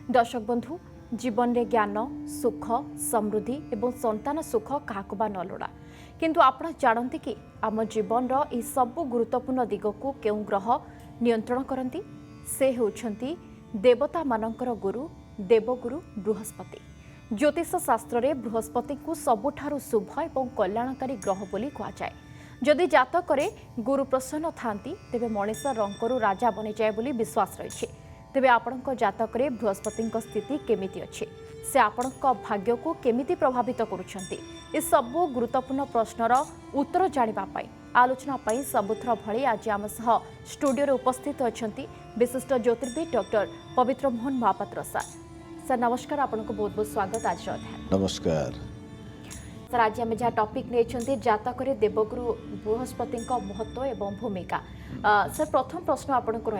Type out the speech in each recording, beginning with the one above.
दर्शक बंधु जीवन में ज्ञान सुख समृद्धि और संतान सुख क्या न लोड़ा किंतु आपण जानते कि आम जीवन रो सबु गुरुत्वपूर्ण दिग को केउ ग्रह नियंत्रण करती से होउछंती देवता मानकर गुरु देवगुरु बृहस्पति। ज्योतिष शास्त्र रे बृहस्पति को सबुठारु शुभ और कल्याणकारी ग्रह बोली कहुए। जदि जातक गुरु प्रसन्न थांती तेबे मनीष रंकरु राजा बनी जाए बोली विश्वास रही। तेबे आपणक जातक रे बृहस्पति स्थिति केमिति अछि से आपणक भाग्य को केमिति प्रभावित करुछंती ए सबु गुरुत्वपूर्ण प्रश्नर उत्तर जानिबा पाई आलोचना पाई सबुथर भली आज आम सह स्टूडियो रे उपस्थित अछंती विशिष्ट ज्योतिर्विद डॉक्टर पवित्र मोहन महापात्र सर नमस्कार आपनको बहुत बहुत स्वागत आज अध्याय। नमस्कार सर आज आम जहाँ टॉपिक नहीं जातक देवगुरु बृहस्पति महत्व एवं भूमिका सर प्रथम प्रश्न आपन को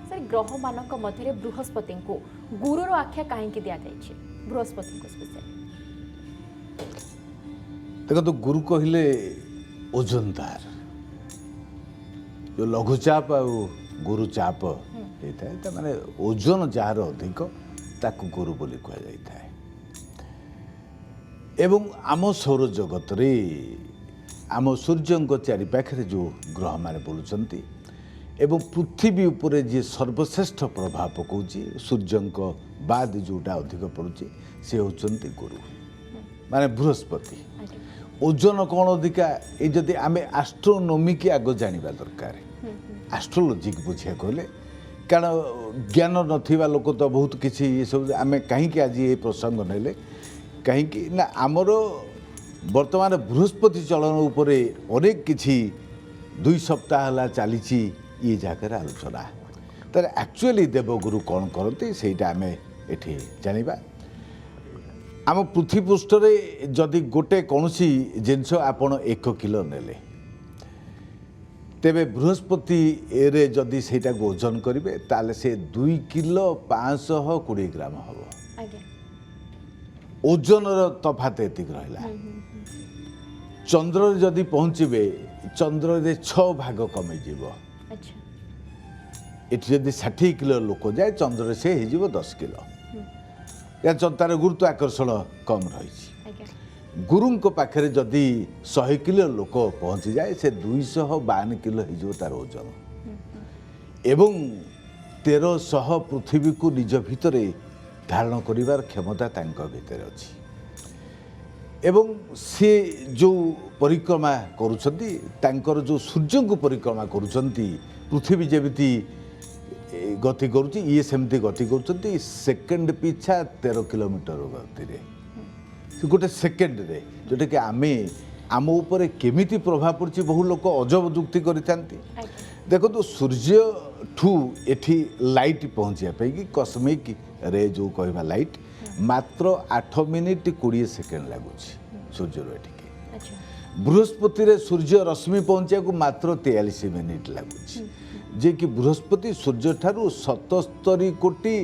सर ग्रह मानक मध्य बृहस्पति को गुरुर आख्या कहीं दि जाए बृहस्पति को स्पेशल देखो तो गुरु कहले ओजनदार जो लघुचाप आ गुरुचाप होता है माने ओजन जार अधिक ताकू गुरु बोली कह जाए। एवं आम सौर जगत रे आम सूर्य चारिपाखे जो ग्रह माने बोलुचंती एवं पृथ्वी उपरे जी सर्वश्रेष्ठ प्रभाव पकाउची सूर्य बाद जोटा अधिक पड़ुची से होचंती गुरु माने बृहस्पति। ओजन कौन अधिका ये जदि आम एस्ट्रोनोमी की आग जानिबा दरकार एस्ट्रोलॉजी बुझिया कहले कारण ज्ञान नथिबा लोक तो बहुत किसी ये सब आम कहीं आज ये प्रसंग नेले कहीं ना आमर वर्तमान बृहस्पति चलन उपरे अनेक किछि 2 सप्ताह हला चली ये जगह आलोचना तर एक्चुअली देवगुरु कौन करते सेटा आम एठी जानिबा। आम पृथ्वी पृष्ठ रे जदि गोटे कौनसी जिनस आपण 1 किलो नेले तेबे बृहस्पति रे जदि सेटा ओजन करिवे ताले से 2 किलो 520 ग्राम हबो। ओजन तफात एतिक रहिला। चंद्र जदि पहुँचे चंद्र रे 6 भाग कमी जीवो। ये जदि 60 किलो लोक जाए चंद्र से हो 10 किलो या तार गुरुत्व आकर्षण कम रही। गुरु पाखे जदि 100 किलो लोक पहुँची जाए से 252 किलो हो तार ओजन एवं 1300 पृथ्वी को निज भितर धारण करिवार क्षमता तांका भितर अछि। एवं से जो परिक्रमा करुछंती तांकर जो सूर्य को परिक्रमा करुछंती पृथ्वी जेमिति गति करुच्ची ये सेमती गति करुछंती सेकेंड पिछा 13 किलोमीटर गति रे गोटे सेकेंड रे जोटा कि आमे आम उपरे केमिति प्रभाव पड़छि बहु लोक अजब जुक्ति करिथांती। देखो तो सूर्य ठू एठी लाइट पहुँचा कि कस्मिक रे जो कहवा लाइट मात्र 8 मिनिट 20 सेकेंड लगुच सूर्य एठिके। बृहस्पति रे सूर्य रश्मि पहुँचा को मात्र 43 मिनिट लगुच जे कि बृहस्पति सूर्य ठारू 77 कोटी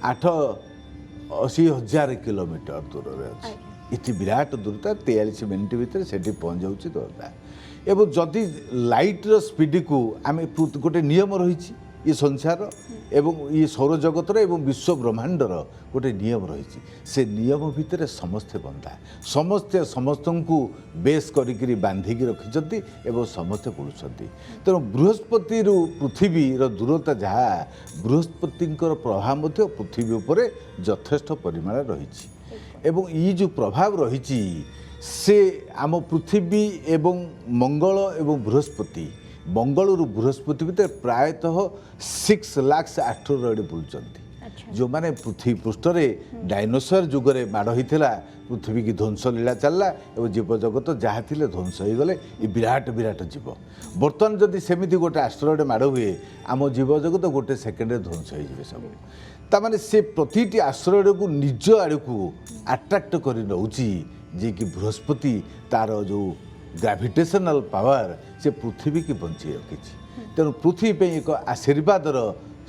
80 हजार किलोमीटर दूर रे अछि। इति विराट दूरता 43 मिनिट भीतर सेठी पहुँच जाउछि दूरता। एवं जदि लाइट रो स्पीड को आम गोटे नियम रही ये संसार एवं ये सौर जगत एवं विश्व ब्रह्मांडर गोटे नियम रही से नियम भितर समस्ते बंधा समस्ते समस्त को बेस करी बांधिकी रखिंट एवं समस्ते बुलूँ। तेणु बृहस्पति पृथ्वी दूरता जहाँ बृहस्पति प्रभाव पृथ्वी उपर यथेष्ट परिमाण रही एवं ये जो प्रभाव रही से आम पृथ्वी एवं मंगल एवं बृहस्पति मंगल बृहस्पति भितर प्रायतः 6 लाख एस्ट्रॉयड बुलूँ जो माने पृथ्वी पृष्ठ में डायनोसर जुगरे माड़ होता पृथ्वी की ध्वंस लीला चलला और जीव जगत जहाँ थे ध्वंस हो गले ये विराट विराट जीव। बर्तमान जदि सेमती गोटे एस्ट्रॉयड माड़ हुए आम जीव जगत गोटे सेकेंड ध्वंस हो सब तामाने से प्रतिटी एस्ट्रॉयड को निज आड़ को अट्राक्ट कर नौची जे कि बृहस्पति तार जो ग्राविटेशनल पावर से पृथ्वी की बंची रखी। तेणु पृथ्वी पे एक आशीर्वादर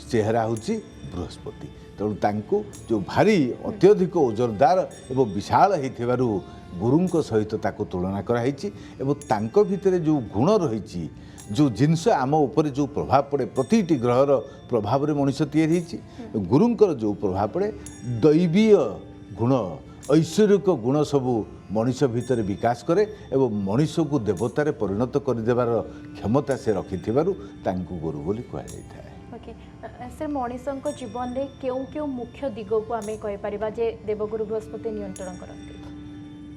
चेहरा होची बृहस्पति। तेणु तांको जो भारी अत्यधिक ओजनदार एवं विशाल होइथिबारु गुरुंक सहित ताको तुलना कराई एवं तांको भितरे जो गुण रही जो जिनस आम उपर जो प्रभाव पड़े प्रतिटी ग्रहर प्रभाव में मनुष्य तैयारी गुरुंकर जो प्रभाव पड़े दैवीय गुण ऐश्वर्यक गुण सबू मनुष्य भितर विकास करे एवं मनुष्य को देवतार परिणत करदेवार क्षमता से रखिथिबारु तांको गुरु बोली कहा जाय ओके सर मनीषों जीवन में क्यों क्यों मुख्य दिग को आम कहीपर जे देवगुरु बृहस्पति नियंत्रण करते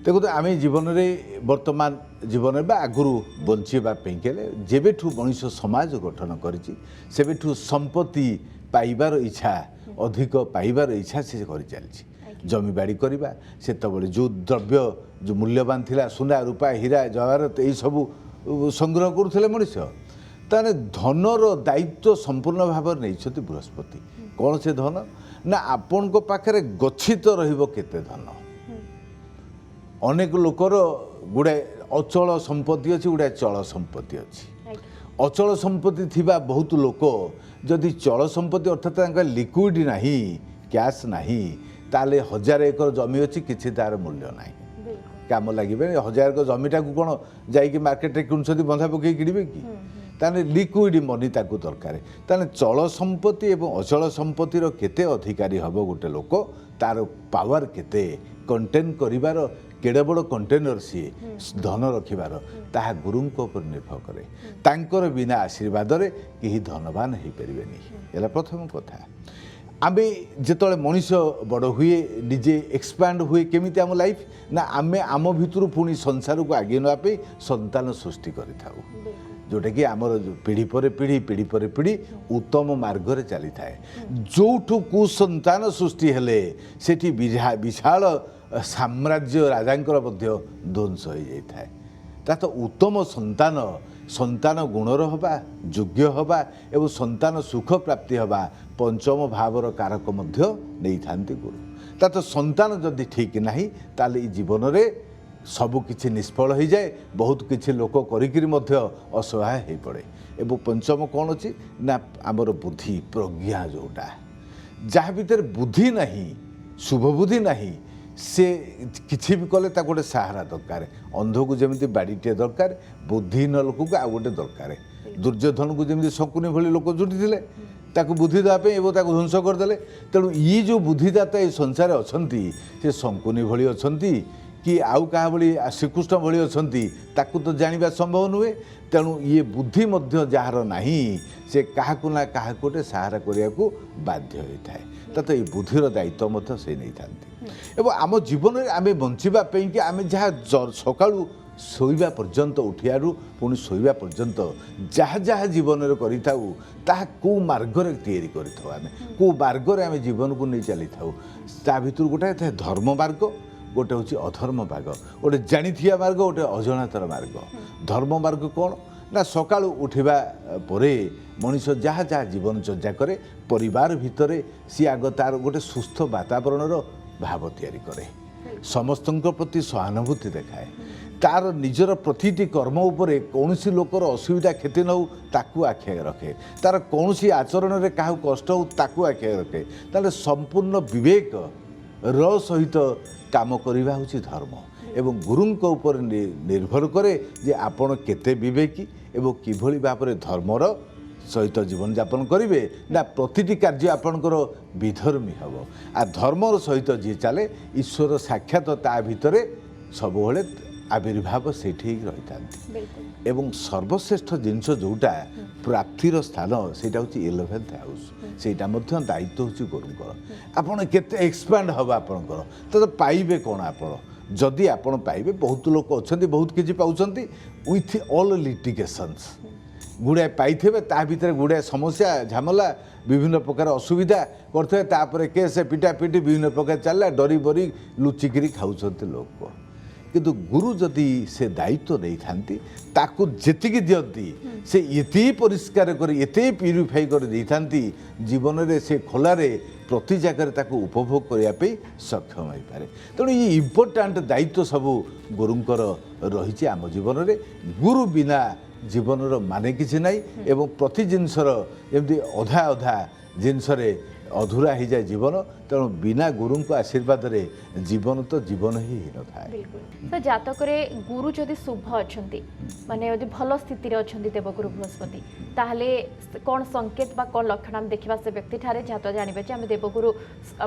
देखो तो आम जीवन में वर्तमान जीवन में आगुरी बचापी जेबेठू मनुष्य समाज गठन करेठू संपत्ति पाइबार इच्छा अधिक पाइबार इच्छा से कर चली जमी बाड़ी करवा से जो द्रव्य जो मूल्यवान थिला सुना रूपा हीरा जवाहरत यही सब संग्रह करुले मनुष्य ताने धनर दायित्व संपूर्ण भाव नहीं बृहस्पति कौन से धन ना आपण को पाखरे गच्छित रहिबो केते धन अनेक लोकर गुड़ाए अचल संपत्ति अच्छी गुड़ाए चल संपत्ति अच्छी अचल संपत्ति थिबा बहुत लोक जदि चल संपत्ति अर्थात लिक्विड नहीं कैश नहीं ताले 1000 एकर जमी अच्छी किसी तार मूल्य नहीं काम लगे 1000 एकर जमीटा को कौन जाइए मार्केट में किणुंट बंधा पकई किणवे कि ताने लिक्विड मनी ताकू दरकार ताने चल संपत्ति और अचल संपत्तिर केते अधिकारी हम गोटे लोक तार पावर केते कंटेन करिवार केड़े बड़ कंटेनर सी धन रखिबार ताहा गुरुं उपर निर्भर करे तांकर बिना आशीर्वाद रे केही धनवान हो पारिबेनी एला प्रथम कथा आमे जेतले मनुष्य बड़ हुए निजे एक्सपैंड हुए केमिति आम लाइफ ना आमे आम भितरु पुणी संसार को आगे नापे संतान सृष्टि करि थाउ जोटा कि आमर पीढ़ी पर पीढ़ी पीढ़ी पर पीढ़ी उत्तम मार्ग रे चली थाए जोठु कुसंतान सृष्टि हेले सेठी विशाल साम्राज्य राजांकर मध्य ध्वंस हो जाए ता तो उत्तम संतान संतान गुणर हवा योग्य हवा एवं संतान सुख प्राप्ति हवा पंचम भावर कारक मध्य नहीं थांती गुरु ता तो संतान जदि ठीक नहीं ताले जीवन रे सब किछि निष्फल हो जाए बहुत किछि लोक करिकिरि मध्य असहाय हो पड़े एवं पंचम कौन अच्छी ना आमर बुद्धि प्रज्ञा जोटा जहाँ भीतर बुद्धि नहीं शुभ बुद्धि नहीं से किसी भी कले गोटे सहारा दरकार अंध को जमी बाड़ीटे दरकार बुद्धिहीन लोक को आउ गोटे दरकार दुर्योधन को जमी शकुनी भली लोक जुटी ताकू बुद्धि देवाई एवं ध्वंस करदे तेणु ये जो बुद्धिदाता ये संसार अच्छी से शकुनी भली अच्छी कि आउ क्या भली श्रीकृष्ण भली अच्छी ताकू तो जाना संभव नुहे तेणु ये बुद्धि मध्य जार नहीं से क्या ना क्या गोटे सहारा करने को बाध्य होता है तो ये बुद्धिर दायित्व से नहीं था एवं आम जीवन में आम बचापी कि आम जहाँ सका शोवा पर्यंत उठियारू पुणी शोवा पर्यंत जहाँ जहाँ जीवन में करूँ ताहा कौ मार्गरे तैयारी करें कौ मार्गरे आम जीवन को नहीं चली था भर गोटे धर्म मार्ग गोटे हूँ अधर्म मार्ग गोटे जानिथिया मार्ग गोटे अजणातर मार्ग धर्म मार्ग कौन ना सका उठा परे मनुष्य जहाँ जहाँ जीवन चर्चा करे परिवार भितर सी आग तार गोटे सुस्थ वातावरण भाव तैयारी करे समस्त प्रति सहानुभूति देखाए तार निजर प्रतिटी कर्म उपरे कौन सी लोकर असुविधा क्षति न हो ताकू आखे रखे तार कौन सी आचरण में क्या कष्ट हो ताकू आखे रखे ताले संपूर्ण विवेक र सहित काम करवा हूँ धर्म एवं गुरुंक उपर निर्भर करे जे आपण केते विवेकी एवं किभली भाव में धर्मर सहित जीवन यापन करेंगे ना प्रतिटी कार्य आपणकर विधर्मी हम आ धर्मर सहित जी चले ईश्वर साक्षात ता भितर सब आविर्भाव से रही था एवं सर्वश्रेष्ठ जिनस जोटा प्राप्तिर स्थान से हूँ 11th हाउस से दायित्व हूँ गुरुंकर आपड़ केते एक्सपैंड हम आपणकर तो पाइबे कौन आपण जदि आपण पाइबे बहुत लोक अच्छा बहुत किसी पाँच विथ ऑल लिटिगेशंस गुड़ाए पाइबे ता भीतर गुड़ाए समस्या झमेला विभिन्न प्रकार असुविधा करते केस पिटापिटी विभिन्न प्रकार चलला डरी बरी लुचिकी खाऊँ लोक किंतु गुरु जदि से दायित्व नहीं थांती ताकू जेतिकी दियंती से एते परिष्कार कर एते प्यूरीफाई कर दी थांती जीवन में से खोलारे प्रति जगह ताकू उपभोग करने सक्षम हो पाए तेणु ये इम्पोर्टाट दायित्व सबू गुरुंकर रही आम जीवन में गुरु बिना जीवन माने किसी ना एवं प्रति जिनसर एमती अधा अधा जिनस अधूरा हो जाए जीवन तेणु बिना गुरु को आशीर्वाद रे जीवन तो जीवन ही न था। बिल्कुल तो जातक गुरु जदि शुभ अच्छा माने यदि भल स्थिति रे अच्छा देवगुरु बृहस्पति ताहले कौन संकेत बा कौन लक्षण आम देखा से व्यक्ति ठारे जहाँ तो जानवे आम देवगुरु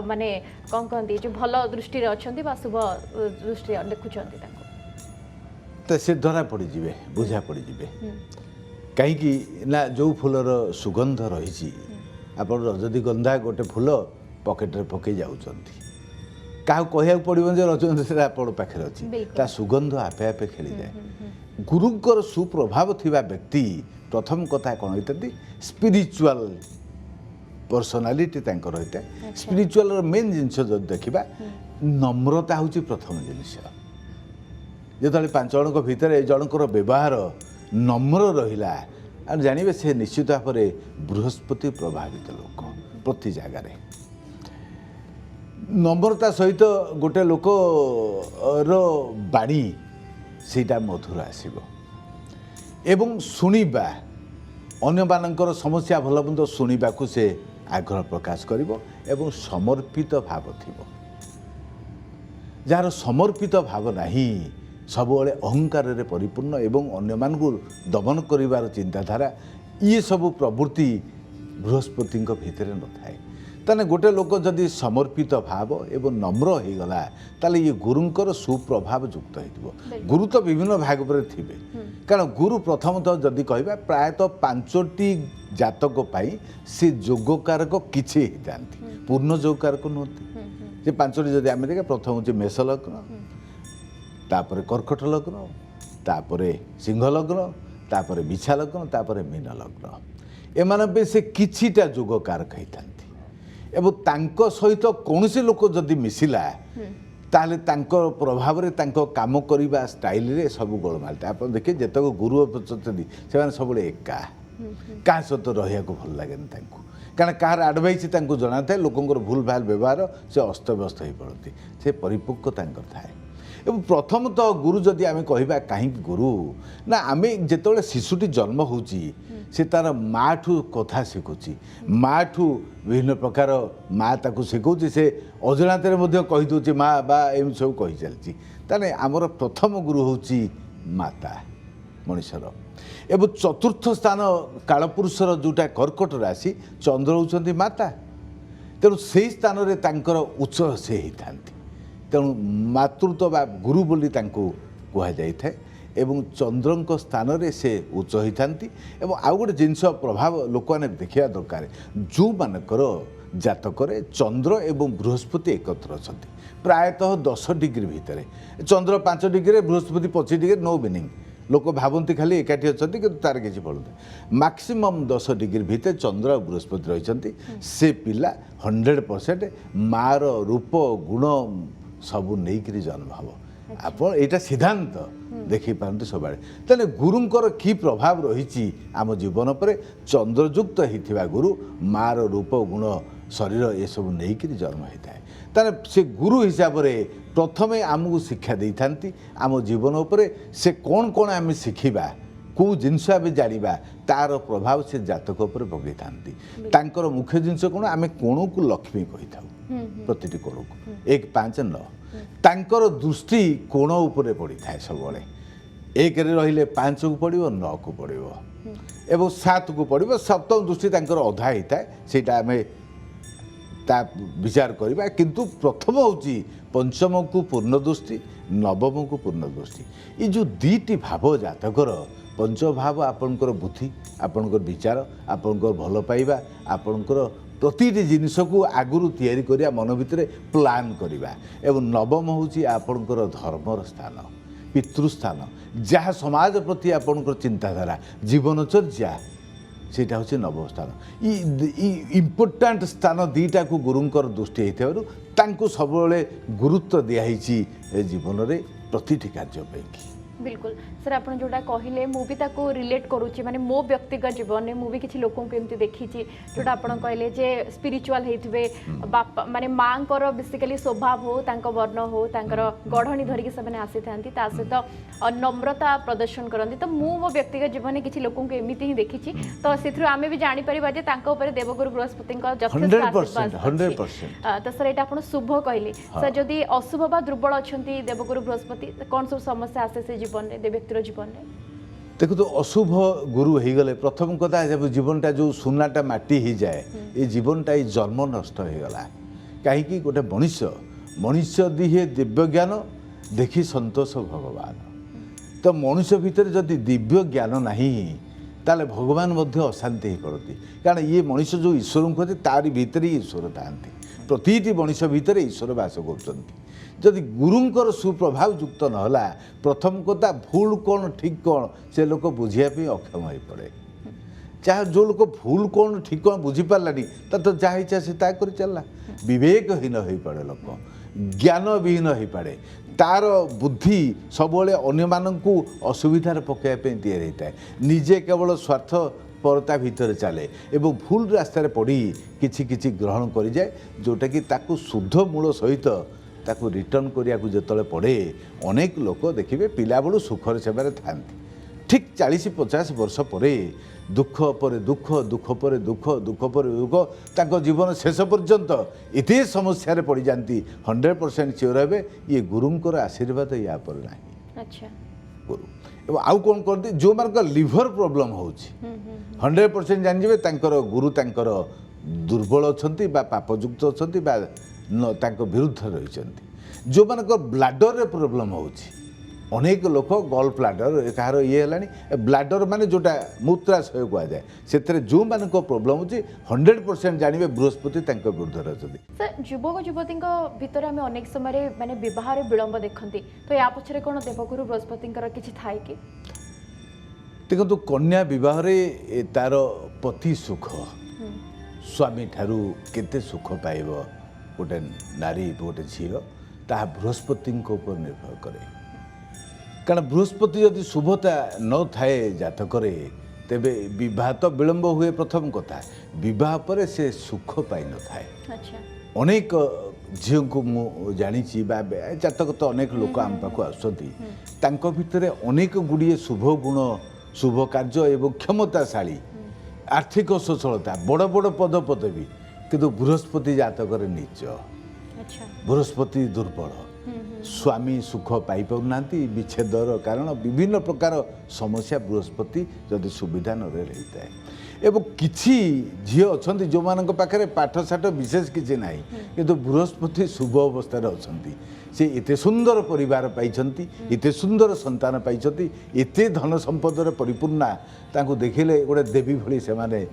माने कौन कहते जो भल दृष्टि अच्छा शुभ दृष्टि देखुं तो से धरा पड़ी जीवे बुझा पड़ी जीवे कहीं ना जो फूलर सुगंध रही आप रजनीगंधा गोटे फूल पकेट रे पकई जाउछंती क्या कहया पड़ो रजनीगंधा आप पाखे अच्छी ता सुगंध आपे आपे खेली जाए। गुरुंकर सुप्रभाव थिबा व्यक्ति प्रथम कथा कौन होती स्पिरिचुअल पर्सनालीटी तांकर होता है। स्पिरिचुअल मेन जिनस जो देखा नम्रता हूँ प्रथम जिनस जो पांच जन भितर जनकर व्यवहार नम्र रहिला जानवे से निश्चित भाव में बृहस्पति प्रभावित लोक प्रति जगार नम्रता सहित गोटे लोक बाणी सेटा मधुर आसब एवं शुणा अन्य मानकर समस्या भल मंद शुणा से आग्रह प्रकाश करिवो एवं समर्पित भाव थिबो। जार समर्पित भाव नाही सबुबले अहंकार रे परिपूर्ण एवं अन्य मान को दमन करिवार चिंताधारा ये सब प्रवृत्ति बृहस्पति भितर न थाए। ताने गोटे लोक जदि समर्पित भाव एवं नम्र हो गला ताले ये गुरुंकर सुप्रभाव युक्त हो। गुरु तो विभिन्न भाग पर थिबे कारण गुरु प्रथमतः जदि कहबा प्रायतः 5टी जातक पाई से योगकारक किछि हितांती पूर्ण योगकारक नहति जे 5टी जदि आमे देखा प्रथम होचे मेष लग्न तापर कर्कट लग्न तापर सिंह लग्न तापर बिछा लग्न तापर मीन लग्न एमान पे से किछिटा योगकारक हितांती एवं तांको सहित कौन से लोक जदि मिसिला ताले तांको प्रभाव रे तांको काम करिबा स्टाइल रे सब गोलमाल आप देखिए जेतक गुरु अछंती से सब एका क्या सहित रहा भल लगे कारण कहार आडभाइस जना था लोकंर भूल भाल व्यवहार से अस्तव्यस्त हो पड़ती से परिपक्वता थाए। एवं प्रथम तो गुरु जदि आम कह कहीं गुरु ना आम जिते शिशुटी जन्म होची से तार माँ ठू कथा शिखुची माँ ठू विभिन्न प्रकार माँ ताक शिखौची से अजनात कहीदे माँ बा एम सब कही चलती ताने आमर प्रथम गुरु होची माता मनीषर एवं चतुर्थ स्थान कालपुरुषर जोटा कर्कट राशि चंद्र होती माता तेणु से स्थान में तांकर उच्च से होता तेणु मातृत्व बा गुरु बोली तांको कहा जाय थाए एवं चंद्रंक स्थान रे से उच्च होता एवं आउ गोटे जिनस प्रभाव लोक मैंने देखा दरकार जो मानकर जातक चंद्र एवं बृहस्पति एकत्र अच्छा प्रायतः 10 डिग्री भितर चंद्र 5 डिग्री बृहस्पति 25 डिग्री नो मीनिंग लोक भावती खाली एकाठी अच्छा कि तार किसी पड़ता मैक्सिमम 10 डिग्री भितर चंद्र और बृहस्पति रही से पिला 100% मार रूप गुण सबू नहीं जन्म हम आप यहाँ सिद्धांत देखी पारती सब तेने गुरुंकर की प्रभाव रही आम जीवन पर चंद्रयुक्त होता गुरु मार रूप गुण शरीर ये सब नहीं जन्म होता है ताने से गुरु हिसाब से प्रथमे आमको शिक्षा दे था आम जीवन उपर से कौन कौन आम शिखा कौ जिनस आम जाना तार प्रभाव से जातक उपर पकई था मुख्य जिनस कौन आम कोण को लक्ष्मी कही था प्रति कोण को 1 5 9 तांकर दृष्टि कोण उपर पड़ी था सब 1 रे 5 को पड़ो 9 को पड़ो एवं 7 को पड़ो सप्तम दृष्टि तांकर अधा होता है सेटा आम ता विचार करवा किंतु प्रथम होची पंचम को पूर्ण दृष्टि नवम को पूर्ण दृष्टि ये जो 2टी भाव जातकर पंच भाव आपणकर बुद्धि आपणकर विचार आपणकर भल पाइबा आपणकर प्रतिटी जिनिस को आगुरी तैयारी करिया मन भितर प्लान करवा एवं नवम होची आपणकर धर्मर स्थान पितृस्थान जहाँ समाज प्रति आपणकर चिंताधारा जीवनचर्या सेटा हूँ नवम स्थान इम्पोर्टाट स्थान 2टा को गुरुंकर दृष्टि होता सब गुरुत्व दिखाई जीवन में प्रतिटी कार्य बिल्कुल सर आप जोटा कहले मुझे रिलेट करुच्ची माने मो व्यक्तिगत जीवन में मुझे किसी लोक एमती देखी जोटा आप कहले जे स्पिरिचुअल होते बापा माने माँ बेसिकली स्वभाव हो तांको वर्ण हो तांकर गढ़नी धरिकी से आसी था सहित नम्रता प्रदर्शन करती तो मो व्यक्तिगत जीवन में किसी लोक एमती ही देखी तो से आम भी जापर देवगुरु बृहस्पति तो सर ये आप शुभ कहले सर जदि अशुभ बा दुर्बल अच्छा देवगुरु बृहस्पति कौन सब समस्या आसे से जीवन में व्यक्तिर जीवन में देखो तो अशुभ गुरु हो गले प्रथम कथा जब जीवनटा जो सुनाटा माटी ही जाए ये जीवनटा ये जन्म नष्ट हो गला कहीं गोटे मनुष्य दिहे दिव्य ज्ञान देखी संतोष भगवान तो मनुष्य भितर जदि दिव्य ज्ञान नहीं ताले भगवान मध्य अशांति ही पड़ती कारण ये मनुष्य जो ईश्वर कहते तारी भितर ईश्वर था प्रति मनुष्य भितर ईश्वर बास कर जदि गुरुंकर सुप्रभाव युक्त नहला प्रथम कथा भूल कौन ठीक कौन से लोक बुझापी अक्षम हो पड़े चाहे जो लोक भूल कौन ठीक कौन बुझीपारानी तो जहाँ इच्छा से कर चलला विवेकहीन हो पड़े लोक ज्ञान विहीन हो पड़े तार बुद्धि सब अन्य मानू असुविधार पकाइवाई या होता है निजे केवल स्वार्थ परता भितर चले एवं भूल रास्तार पड़ी किछि किछि ग्रहण कर जाए जोटा कि ताकू शुद्ध मूल सहित ताकू रिटर्न करिया को जतले पड़े अनेक लोक देखिए पिला बेलू सुखर सेवारे थांती ठीक 40-50 वर्ष पर दुख पर दुख दुख पर दुख दुख पर दुख तांको जीवन शेष पर्यंत इतने समस्या पड़ जाती 100% श्योर हे ये गुरुंकर आशीर्वाद या पर नहीं अच्छा गुरु एवं आउ कौन करती जो मान लिभर प्रोब्लेम हो 100% जानिजे तांकर गुरु तांकर दुर्बल अच्छा बा पापयुक्त अच्छा तांको विरुद्ध रही जो मान ब्लाडर रे प्रोब्लेम हो अनेक लोक गल ब्लाडर कहार ये है ब्लाडर माने जोटा मूत्राशय कहुए से जो मान प्रोब्लेम हो 100% जानवे बृहस्पति विरुद्ध रही सर युवक युवती भितर आम अनेक समय माने विवाह विलंब देखते तो या पछरे कौन देवगुरु बृहस्पति किसी थाए कि देखो कन्या विवाह तार पति सुख स्वामी ठारू केते सुख पाइब गोटे नारी गोटे झील ता बृहस्पति निर्भर करे कारण बृहस्पति यदि शुभता न थाए जातक तेबे विवाह तो विलंब हुए प्रथम कथा विवाह पर से सुख पाई न थाए अनेक झील को मु जानी जातक तो अनेक लोक आम पाक आसती भितर अनेक गुड़िए शुभ गुण शुभ कार्य एवं क्षमताशाली आर्थिक सचलता बड़ बड़ पद पदवी किंतु बृहस्पति जातक नीच बृहस्पति दुर्बल स्वामी सुख पाई पाना विच्छेदर कारण विभिन्न प्रकार समस्या बृहस्पति जदि सुविधा न रही है एवं किसी झी अच्छा जो मान पाखे पाठशाठ विशेष किसी ना किंतु बृहस्पति शुभ अवस्था अच्छा से एते सुंदर परिवार पाइछंती एते सुंदर संतान पाइछंती एते धन संपदर परिपूर्णा तांको देखिले गोटे देवी भली से माने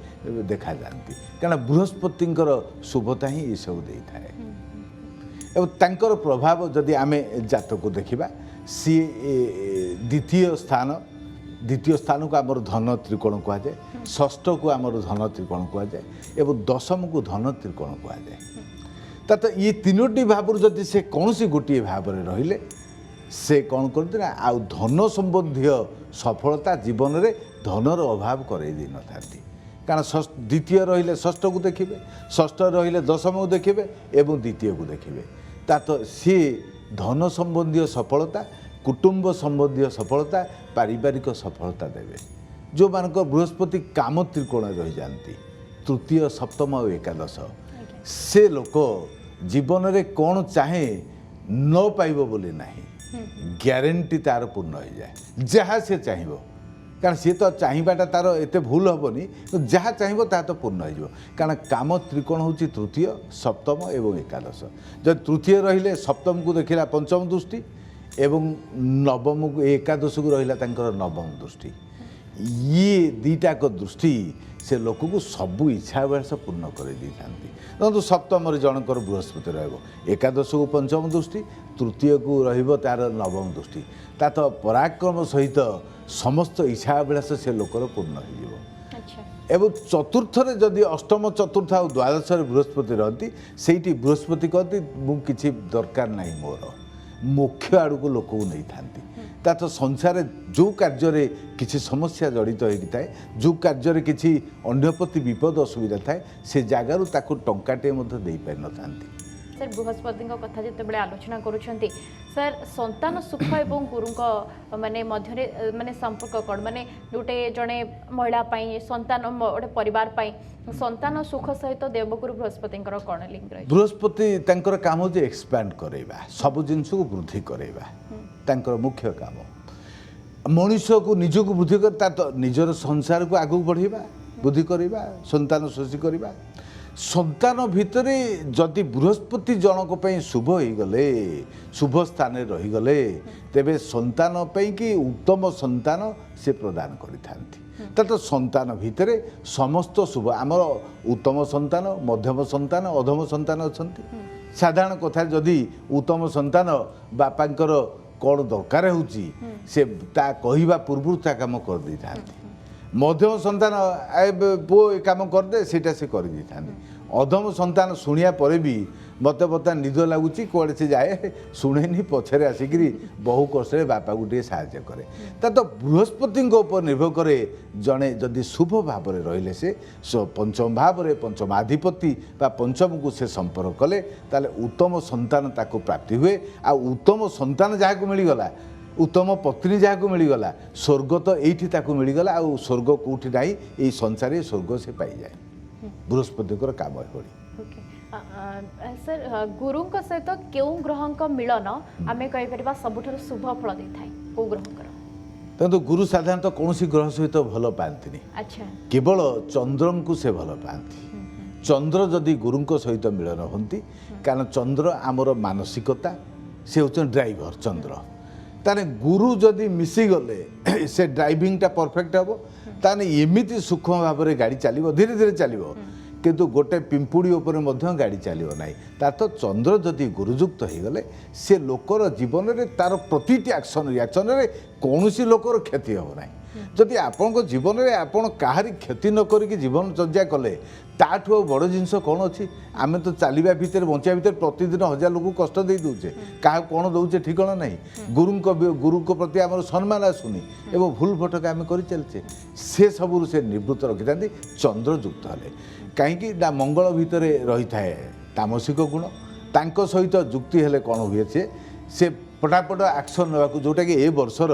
देखा जाती कारण बृहस्पतिंकर शुभता ही ये सब दे थाए एवं तांकर प्रभाव जदि आमे जातक देखिबा सी द्वितीय स्थान को आमर धन त्रिकोण कह जाए षष्ठ को आमर धन त्रिकोण कह जाए एवं दशम को धन त्रिकोण कह जाए तो ये तीनोटी भाव जदि से कौन सी गोटे भाव रहिले से कौन करते ना आ धन संबंधी सफलता जीवन में धनर अभाव करई दे न थाती कारण द्वितीय रहिले षष्ठ को देखिए षष्ठ रहिले दशम को देखिए एवं द्वितीय को देखिए तो सी धन संबंधी सफलता कुटुंब संबंधी सफलता पारिवारिक सफलता देवे जो मानक बृहस्पति काम त्रिकोण रही जाती तृतीय सप्तम और एकादश से लोक जीवन में कौन चाहे न पाइब बोली नहीं ग्यारंटी तार पूर्ण हो जाए जहाँ से चाहिए कारण सी तो चाहवाटा तार एत भूल हेनी जहाँ चाहिए ता तो पूर्ण हो कारण काम त्रिकोण हूँ तृतीय सप्तम एवं एकादश जब तृतीय रहिले सप्तम को देखला पंचम दृष्टि एवं नवम को एकादश को रहा नवम दृष्टि ये दीटाक दृष्टि से लोक को सबू इच्छा अभिलाष पूर्ण कर देखो सप्तम जनकर बृहस्पति एकादश को पंचम दृष्टि तृतीय को तार नवम दृष्टि ता तो पराक्रम सहित समस्त इच्छा अभिलाष से लोकर पूर्ण हो चतुर्थ जदि अष्टम चतुर्थ और द्वादश बृहस्पति रहती से बृहस्पति कहती मुझे दरकार नहीं मोर मोक्ष आड़ को लोक नहीं था ତା ତ ସଂସାର ଯେଉଁ କାର୍ଯ୍ୟରେ କିଛି ସମସ୍ୟା ଜଡ଼ିତ ହୋଇକି ଥାଏ, ଯେଉଁ କାର୍ଯ୍ୟରେ କିଛି ଅନ୍ୟ ପ୍ରତି ବିପଦ ଅସୁବିଧା ଥାଏ, ସେ ଜାଗାରୁ ତାକୁ ଟଙ୍କାଟିଏ ମଧ୍ୟ ଦେଇପାରିନଥାନ୍ତି। सर बृहस्पति कथा जितेबाला आलोचना करुँच सर संतान सुख एवं गुरु माने मध्य माने संपर्क कौन माने गोटे जड़े महिला संतान गोटे परिवार संतान सुख सहित देवगुरु बृहस्पति कौन लिंक रही? बृहस्पति तांकर काम हो एक्सपैंड करैबा, सब जिनस को वृद्धि करैबा तांकर मुख्य काम। मनुष्य को निज को वृद्धि कर निजर संसार को आगू बढ़ेबा, वृद्धि करैबा, संतान सृष्टि करैबा। संतान भितर जदि बृहस्पति जनक शुभ हो गले, शुभ स्थान रहीगले, तेबे संतान कि उत्तम संतान से प्रदान करि तो संतान भितर समस्त शुभ आमर उत्तम संतान, मध्यम संतान, अधम संतान अच्छा। साधारण कथा जदि उत्तम संतान बापांकर कौन दरकार होची से ता कहवा पूर्व ता काम कर दी था। मध्यम संतान पु काम करदे सेटा से कर दी था। अधम संतान शुणिया पर भी मत बता निद लगुच कौड़े से जाए शुणेनि पछरे आसिक बहु कष्ट बापा को टे साहाय्य करे। तो बृहस्पति निर्भर करे जड़े जदि शुभ भाव में रहिले से पंचम भाव में पंचमाधिपति बा पंचम को से संपर्क कले ताले उत्तम संतान ताको प्राप्ति हुए। आ उत्तम संतान जहाँ को मिलगला, उत्तम पत्नी जहाँ को मिलगला, स्वर्ग तो ये मिलगला। आ स्वर्ग कौटी ना ये संसार स्वर्ग से पाई जाए। बृहस्पति काम है। सर गुरु सहित क्यों ग्रह मिलन आम कहीपर सबुठ शुभ फल दे था कौ ग्रह? तो गुरु साधारणतः कौन ग्रह सहित भल पाती, केवल चंद्र को से भल पाती। चंद्र जदि गुरु सहित मिलन होती कारण चंद्र आमर मानसिकता से हूँ ड्राइवर चंद्र। ताने गुरु जदि मिसीगले से ड्राइविंगटा परफेक्ट हम ताने एमिति सूक्ष्म भाव में गाड़ी चलो, धीरे धीरे चलो, किंतु गोटे पिंपुड़ी उपर मध्य गाड़ी चलो ना। तार तो चंद्र जदि गुरुयुक्त हो गले से लोकर जीवन में तार प्रतिटी एक्शन रिएक्शन रे कौन सी लोकर क्षति हम ना। जदि आपण जीवन में आपण कहारी क्षति न करिक जीवन चर्या कले ताठू बड़ जिनस कौन अच्छी? आम तो चलवा भितर बंचा भितर प्रतिदिन 1000 लोक कष्ट दे दूचे, क्या कौन दौचे ठिकाना ना। गुरु को प्रति आम सम्मान आसुनी एवं भूल भटक आम कर चलचे से सबू से निवृत्त रखी था चंद्रयुक्त हेले। कहीं मंगल भितर रही थाए तामसिक गुण तांको सहित जुक्ति हेले कौन हुए से पटापट एक्शन नाकू जोटा कि ए वर्षर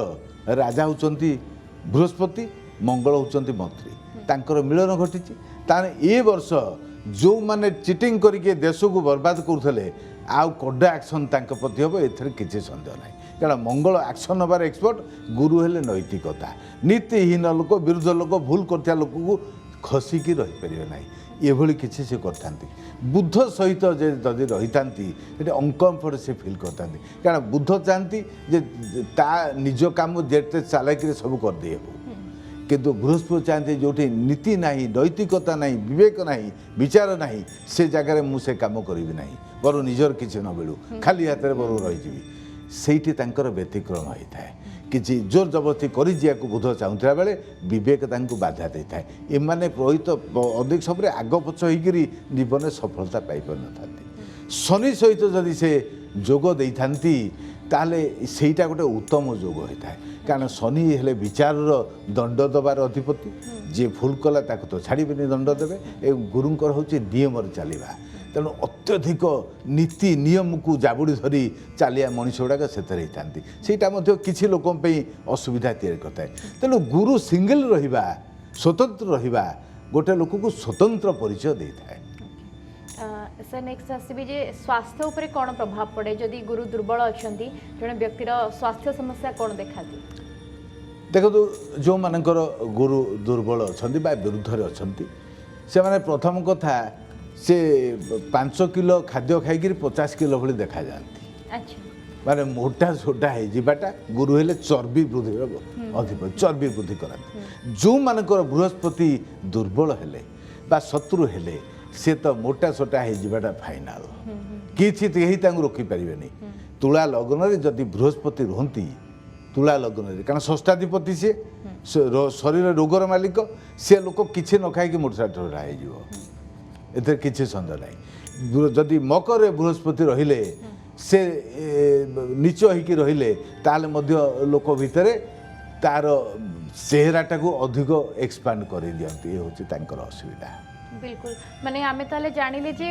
राजा होती बृहस्पति, मंगल होती मंत्री, तांकर मिलन घटी। ताने ए वर्ष जो माने चिटिंग करके देश को बर्बाद करुले आउ कड़ा एक्शन तांक प्रति हम एथर किसी सन्देह ना। कारण मंगल एक्शन नबार एक्सपर्ट, गुरु हेले नैतिकता, नीतिहीन लोक विरुद्ध लोक भूल करता लोक को खसिकी रहीपर ना ये किसी से करते। बुद्ध सहित जदि रही था अनकम्फर्ट से फिल करता। कारण बुद्ध चाहती जे ता निज काम जेते चालाकी सब कर दे किंतु बृहस्पति चाहते जो नीति ना, नैतिकता ना, विवेक ना, विचार ना, से जगार मुझे काम करी ना बर निजर किसी न मिलू खाली हाथ में बर रही से व्यतिक्रम होता है। किसी जोर जबरदस्ती कर बुध चाहूला बेले विवेक बाधा दे था। एमाने रोहित अधिक समय आग पछ होकर जीवन में सफलता पाइपर न। शनि सहित जदि से जोग दे ताले सेटा गोटे उत्तम जोग होता है। कारण शनि हेले विचार दंड दबार अधिपति, जी भूल कला तो छाड़े दंड देवे। गुरुंकर हूँ नियम चलवा, तेणु अत्यधिक नीति नियम को जाबुड़ी धरी चलिया मनीष गुड़ाक से किसी लोक असुविधा तैयारी करता है। तेणु गुरु सिंगल रहिबा, स्वतंत्र रहिबा गोटे लोक को स्वतंत्र परिचय दे था। सर नेक्स्ट आसबि जे स्वास्थ्य उपर कौन प्रभाव पड़े जदि गुरु दुर्बल अच्छा जड़े व्यक्तिर स्वास्थ्य समस्या कौन देखा? देखो जो मानकर गुरु दुर्बल अच्छा विरुद्ध अच्छा से माने प्रथम कथा से 5 किलो खाद्य खाई 50 किलो भली देखा जाती। माने मोटा छोटा होटा गुरु हेले चर्बी वृद्धि अधिक चर्बी वृद्धि कराती। जो मानकर बृहस्पति दुर्बल हेले बा शत्रु हेले से तो मोटा छोटा होटा फाइनाल किसी रोकीपर नहीं। तुला लग्न जदि बृहस्पति रुहति तुला लग्न कारण षष्ठाधिपति सी शरीर रोगर मालिक सी लोक किसी न खाई मोटा छोटा हो किसी सन्देह ना। जदि मकर बृहस्पति रहिले से नीच होइकी रहिले ताले मध्य लोक भितरे तार चेहराटा को अधिक एक्सपांड कर दियंती ये होची तांकर असुविधा। बिल्कुल माने आमे ताले जानिले जे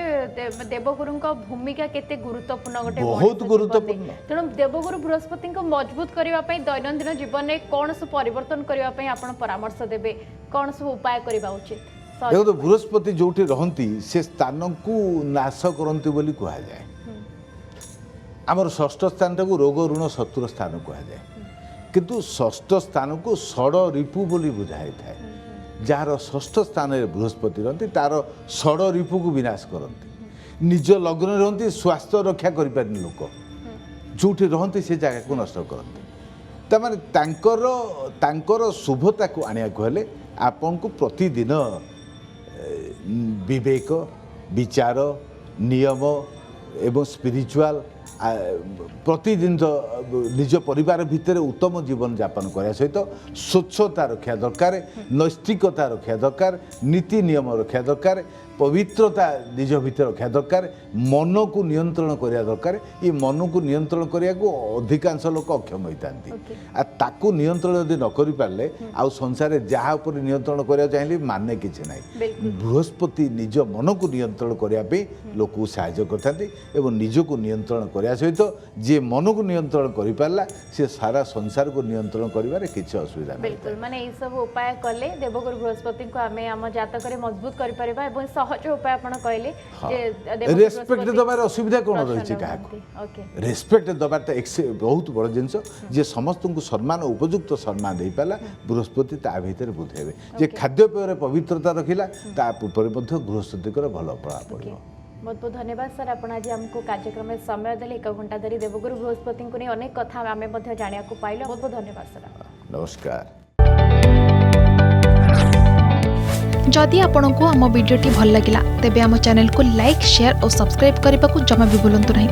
देवगुरु भूमिका केते गुरुत्वपूर्ण गोटे बहुत गुरुत्वपूर्ण। तेणु देवगुरु बृहस्पति को मजबूत करबा पई दैनंदिन जीवन में कौन सब परिवर्तन करबा पई आपण परामर्श देबे कौन सब उपाय करबा उचित? देखो तो बृहस्पति जोठी रहंती से स्थान को नाश करंती बोली कहा जाए। आमर षष्ठ स्थान को रोग ऋण शत्रु स्थान कहा जाए किंतु षष्ठ स्थान को षड़ रिपु बोली बुझाई थाए जार षष्ठ स्थान में बृहस्पति रहती तार षड़ रिपु को विनाश करती निज लग्न रहती स्वास्थ्य रक्षा करें लोक जोठी रहती से जगह को नष्ट करती तमाने तांकर शुभता को आनिया हेले आपन को प्रतिदिन विवेक विचार नियम एवं स्पिरिचुअल प्रतिदिन निज परिवार भितर उत्तम जीवन यापन करने सहित स्वच्छता रखा दरकार नैष्ठिकता रखा दरकार नीति नियम रखा दरकार पवित्रता निज भीतर रखा दरकार मन को नियंत्रण करने दरकार ये मन को नियंत्रण करने को अधिकांश लोक अक्षम होता ताकू नियंत्रण यदि न कर पारे आउ संसार जहाँ उपर नियंत्रण करने चाहिए माने कि ना बृहस्पति निज मन को नियंत्रण करने लोक को साहाय्य करते निज को नियंत्रण करने सहित जी मन को नियंत्रण कर पारा सी सारा संसार को नियंत्रण कर किसी असुविधा बिल्कुल माने ये सब उपाय कले देवगुरु बृहस्पति को आमे आम जातक मजबूत कर परिबा एवं सहज उपाय आपण कहले जे रेस्पेक्ट दबार असुविधा कोन रही क्या रेस्पेक्ट दबार बहुत बड़ जिनस जे समस्त को सम्मान उपयुक्त सम्मान दे पाला बृहस्पति ता भीतर बुझेबे जे खाद्यपेय पवित्रता रखिला ता ऊपर मध्य बृहस्पतिकर भल प्रभाव पड़ो। बहुत बहुत धन्यवाद सर आप आज आमको कार्यक्रम में समय देले 1 घंटा धरी देवगुरु बृहस्पति को नहीं अनेक कथा आमे मध्य जानिया को पाइलो बहुत बहुत धन्यवाद सर। नमस्कार। जदि आपंक आम भिडी भल लगा तेब आम चैनल को लाइक शेयर और सब्सक्राइब करने को जमा भी भूलु नहीं।